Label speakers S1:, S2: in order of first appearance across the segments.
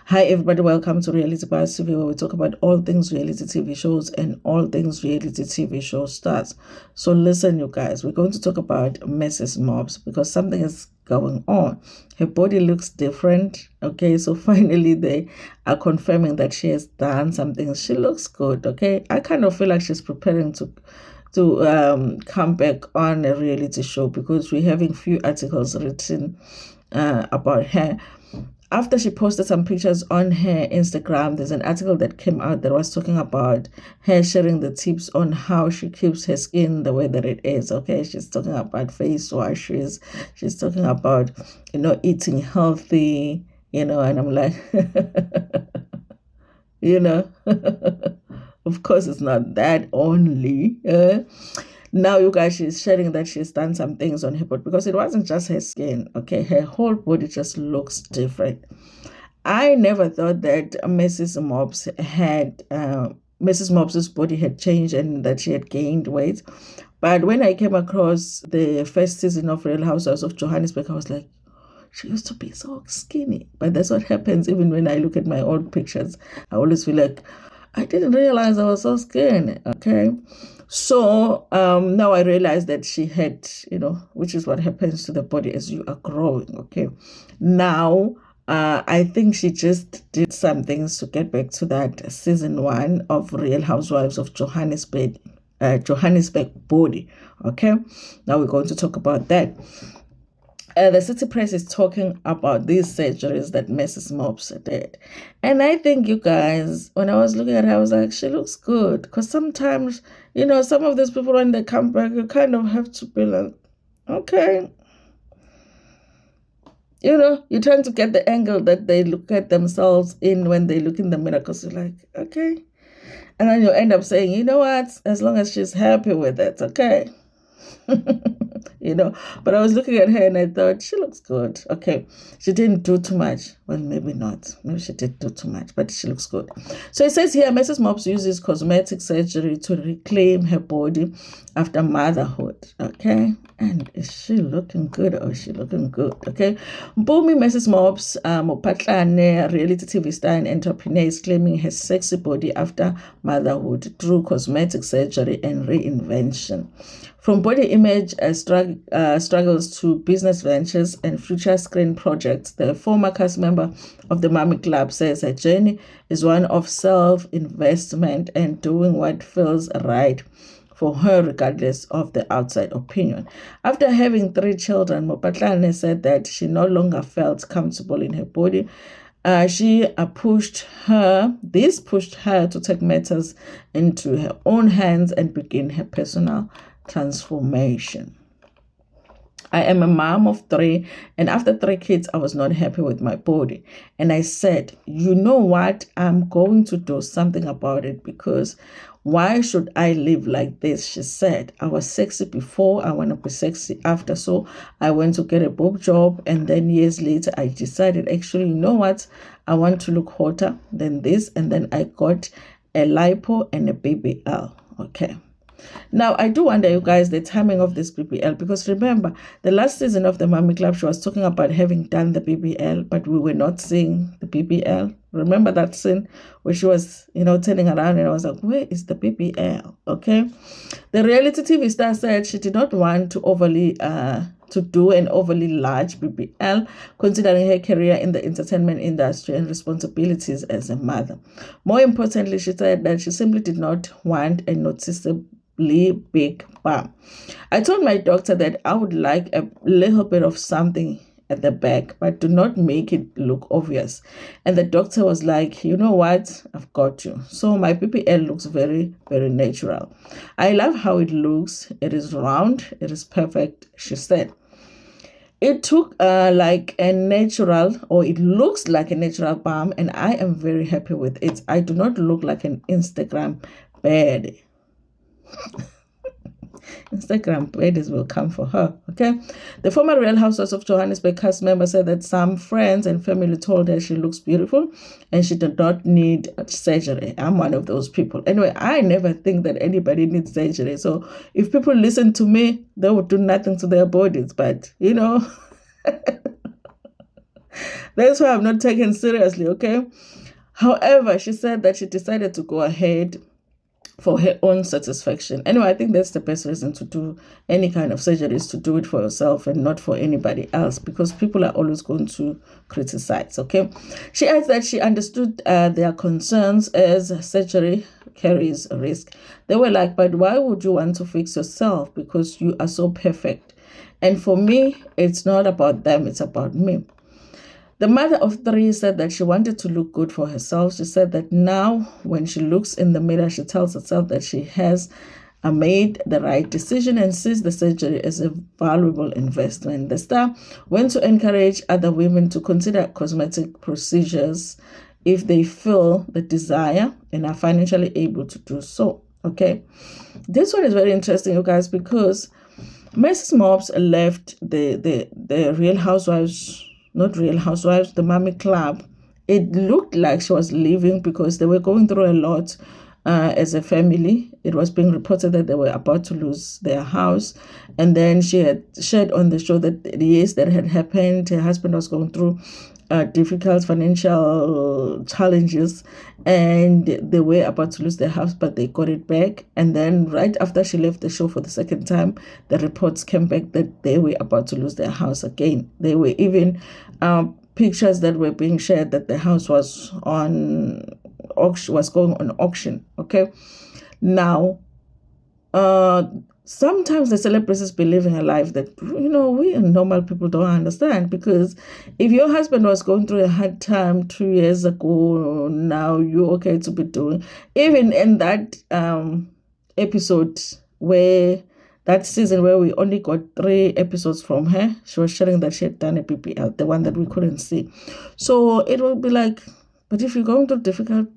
S1: Hi, everybody. Welcome to Reality Bias TV, where we talk about all things reality TV shows and all things reality TV show stars. So, listen, you guys, we're going to talk about Mrs. Mopps because something is going on. Her body looks different. Okay, so finally, they are confirming that she has done something. She looks good. Okay, I kind of feel like she's preparing to come back on a reality show because we're having few articles written about her. After she posted some pictures on her Instagram, there's an article that came out that was talking about her sharing the tips on how she keeps her skin the way that it is. Okay, she's talking about face washes, she's talking about, eating healthy, and I'm like, you know, of course, it's not that only. Now, you guys, she's sharing that she's done some things on her body because it wasn't just her skin. Okay, her whole body just looks different. I never thought that Mrs. Mopps's body had changed and that she had gained weight. But when I came across the first season of Real Housewives of Johannesburg, I was like, she used to be so skinny. But that's what happens even when I look at my old pictures. I always feel like, I didn't realize I was so skinny. Okay. So now I realize that she had, which is what happens to the body as you are growing. Okay. Now, I think she just did some things to get back to that season 1 of Real Housewives of Johannesburg body. Okay. Now we're going to talk about that. The City Press is talking about these surgeries that Mrs. Mopps did. And I think, you guys, when I was looking at her, I was like, she looks good. Because sometimes, some of these people, when they come back, you kind of have to be like, okay. You tend to get the angle that they look at themselves in when they look in the mirror, because you're like, okay. And then you end up saying, you know what, as long as she's happy with it, okay. But I was looking at her and I thought, she looks good. Okay, she didn't do too much. Well, maybe not. Maybe she did do too much, but she looks good. So it says here, Mrs. Mopps uses cosmetic surgery to reclaim her body after motherhood. Okay, and is she looking good or is she looking good? Okay, Mpumi Mrs. Mopps, Mopatlane, reality TV star and entrepreneur, is claiming her sexy body after motherhood through cosmetic surgery and reinvention. From body image struggles to business ventures and future screen projects, the former cast member of the Mummy Club says her journey is one of self-investment and doing what feels right for her regardless of the outside opinion. After having 3 children, Mopatlane said that she no longer felt comfortable in her body. Pushed her to take matters into her own hands and begin her personal transformation. I am a mom of 3, and after 3 kids, I was not happy with my body. And I said, you know what? I'm going to do something about it, because why should I live like this? She said, I was sexy before, I want to be sexy after. So I went to get a boob job, and then years later, I decided, actually, you know what? I want to look hotter than this. And then I got a lipo and a BBL. Okay. Now, I do wonder, you guys, the timing of this BBL, because remember, the last season of the Mummy Club, she was talking about having done the BBL, but we were not seeing the BBL. Remember that scene where she was, turning around and I was like, where is the BBL? Okay. The reality TV star said she did not want to do an overly large BBL, considering her career in the entertainment industry and responsibilities as a mother. More importantly, she said that she simply did not want a noticeable big bump. I told my doctor that I would like a little bit of something at the back, but do not make it look obvious. And the doctor was like, you know what? I've got you. So my BBL looks very, very natural. I love how it looks. It is round. It is perfect, she said. It took it looks like a natural bump, and I am very happy with it. I do not look like an Instagram baddie. Instagram ladies will come for her. Okay. The former Real Housewives of Johannesburg cast member said that some friends and family told her she looks beautiful and she did not need surgery. I'm one of those people. Anyway, I never think that anybody needs surgery. So if people listen to me, they would do nothing to their bodies. But That's why I'm not taken seriously, okay? However, she said that she decided to go ahead for her own satisfaction. Anyway, I think that's the best reason to do any kind of surgery, is to do it for yourself and not for anybody else, because people are always going to criticize, okay? She adds that she understood their concerns as surgery carries a risk. They were like, but why would you want to fix yourself? Because you are so perfect. And for me, it's not about them, it's about me. The mother of three said that she wanted to look good for herself. She said that now when she looks in the mirror, she tells herself that she has made the right decision and sees the surgery as a valuable investment. The star went to encourage other women to consider cosmetic procedures if they feel the desire and are financially able to do so. Okay, this one is very interesting, you guys, because Mrs. Mopps left the Real Housewives, not Real Housewives, the Mommy Club. It looked like she was leaving because they were going through a lot as a family. It was being reported that they were about to lose their house. And then she had shared on the show that, yes, that had happened. Her husband was going through difficult financial challenges, and they were about to lose their house, but they got it back. And then right after she left the show for the second time, the reports came back that they were about to lose their house again. There were even pictures that were being shared that the house was on auction, was going on auction. Okay, now sometimes the celebrities be living a life that, we normal people don't understand, because if your husband was going through a hard time 2 years ago, now you're okay to be doing, even in that episode where, that season where we only got 3 episodes from her, she was sharing that she had done a BBL, the one that we couldn't see. So it would be like, but if you're going through difficult,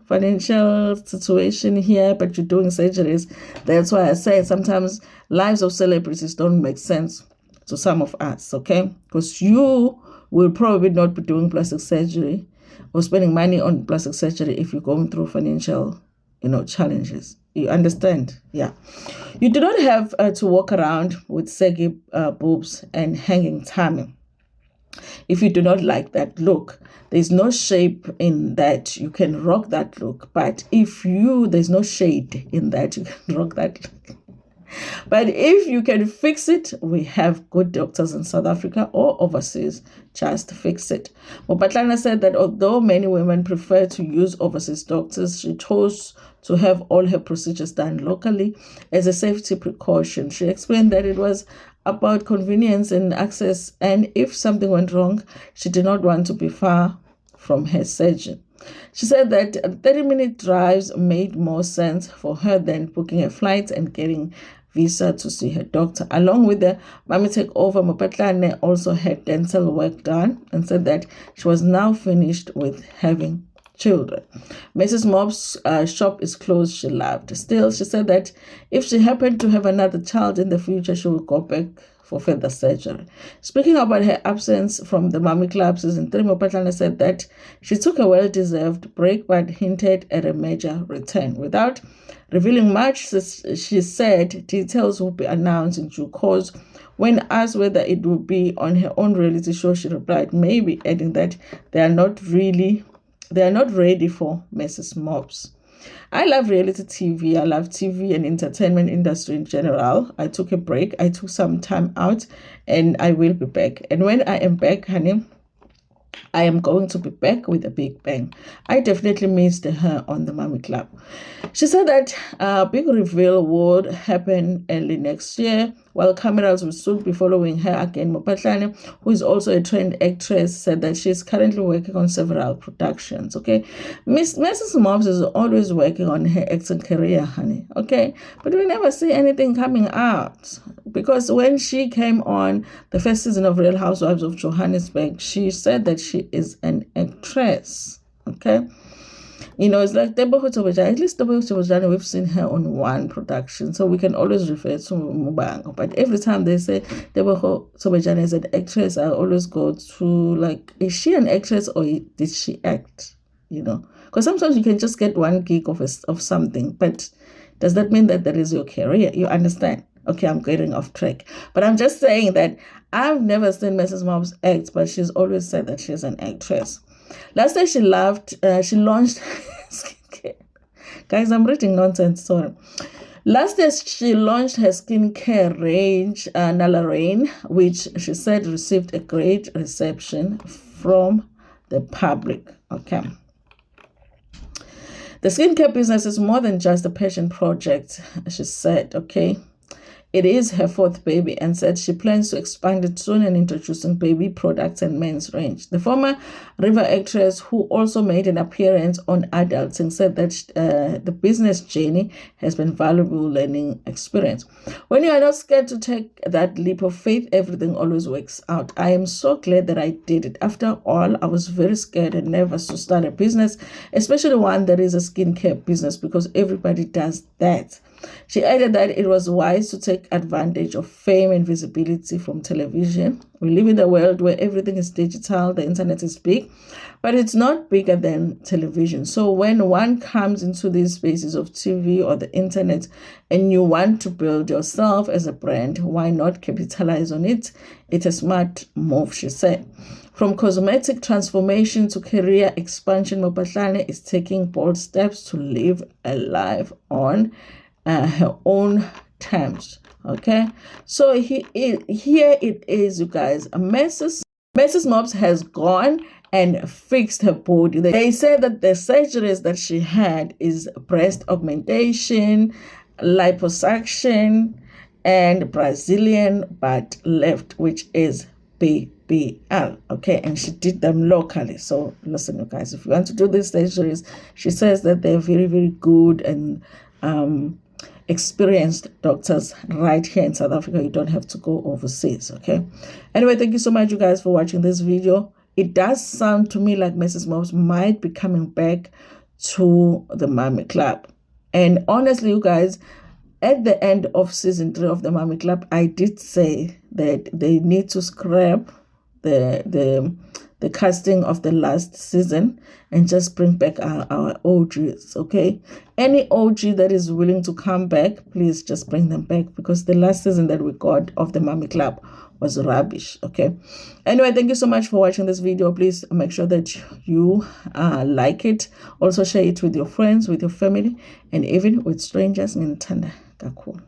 S1: financial situation here, but you're doing surgeries, that's why I say sometimes lives of celebrities don't make sense to some of us, okay? Because you will probably not be doing plastic surgery or spending money on plastic surgery if you're going through financial, challenges. You understand? Yeah. You do not have to walk around with saggy boobs and hanging tummy. If you do not like that look, there's no shape in that, you can rock that look. But there's no shade in that, you can rock that look. But if you can fix it, we have good doctors in South Africa or overseas. Just fix it. Mopatlana said that although many women prefer to use overseas doctors, she chose to have all her procedures done locally as a safety precaution. She explained that it was about convenience and access, and if something went wrong, she did not want to be far from her surgeon. She said that 30-minute drives made more sense for her than booking a flight and getting visa to see her doctor. Along with the Mommy Takeover, Mopatlane also had dental work done and said that she was now finished with having children. Mrs. Mopps' shop is closed, she laughed. Still, she said that if she happened to have another child in the future, she would go back for further surgery. Speaking about her absence from the Mommy Club season 3, Mopatlana said that she took a well-deserved break but hinted at a major return. Without revealing much, she said details will be announced in due course. When asked whether it would be on her own reality show, she replied, maybe, adding that they are not ready for Mrs. Mopps. I love reality TV. I love TV and entertainment industry in general. I took a break. I took some time out, and I will be back. And when I am back, honey, I am going to be back with a big bang. I definitely missed her on the Mommy Club. She said that a big reveal would happen early next year, while cameras will soon be following her again. Mopatlane, who is also a trained actress, said that she's currently working on several productions, okay? Mrs. Mopps is always working on her acting career, honey, okay? But we never see anything coming out, because when she came on the first season of Real Housewives of Johannesburg, she said that she is an actress, okay? It's like Teboho Tobejane. At least Teboho Tobejane, we've seen her on one production, so we can always refer to Mubango. But every time they say Teboho Tobejane is an actress, I always go to, like, is she an actress or did she act? Because sometimes you can just get one gig of something, but does that mean that is your career? You understand? Okay, I'm getting off track. But I'm just saying that I've never seen Mrs. Mopps act, but she's always said that she's an actress. Last year she launched skincare. Guys, I'm reading nonsense, sorry. Last year she launched her skincare range, Nala Rain, which she said received a great reception from the public. Okay. The skincare business is more than just a passion project, she said, okay. It is her fourth baby and said she plans to expand it soon and introducing baby products and men's range. The former River actress, who also made an appearance on Adulting, said that the business journey has been valuable learning experience. When you are not scared to take that leap of faith, everything always works out. I am so glad that I did it. After all, I was very scared and nervous to start a business, especially one that is a skincare business, because everybody does that. She added that it was wise to take advantage of fame and visibility from television. We live in a world where everything is digital, the internet is big, but it's not bigger than television. So when one comes into these spaces of TV or the internet and you want to build yourself as a brand, why not capitalize on it? It's a smart move, she said. From cosmetic transformation to career expansion, Mopatlane is taking bold steps to live a life on her own terms. Okay, so here it is, you guys. Mrs. Mopps has gone and fixed her body. They said that the surgeries that she had is breast augmentation, liposuction, and Brazilian butt lift, which is BBL. Okay, and she did them locally. So listen, you guys, if you want to do these surgeries, she says that they're very, very good and experienced doctors right here in South Africa. You don't have to go overseas. Okay, anyway, thank you so much, you guys, for watching this video. It does sound to me like Mrs. Mopps might be coming back to the Mommy Club, and honestly, you guys, at the end of season 3 of the Mommy Club, I did say that they need to scrap the casting of the last season and just bring back our OGs. Okay, any OG that is willing to come back, please just bring them back, because the last season that we got of the Mommy Club was rubbish. Okay, anyway, thank you so much for watching this video. Please make sure that you like it, also share it with your friends, with your family, and even with strangers. Ngithanda kakhulu.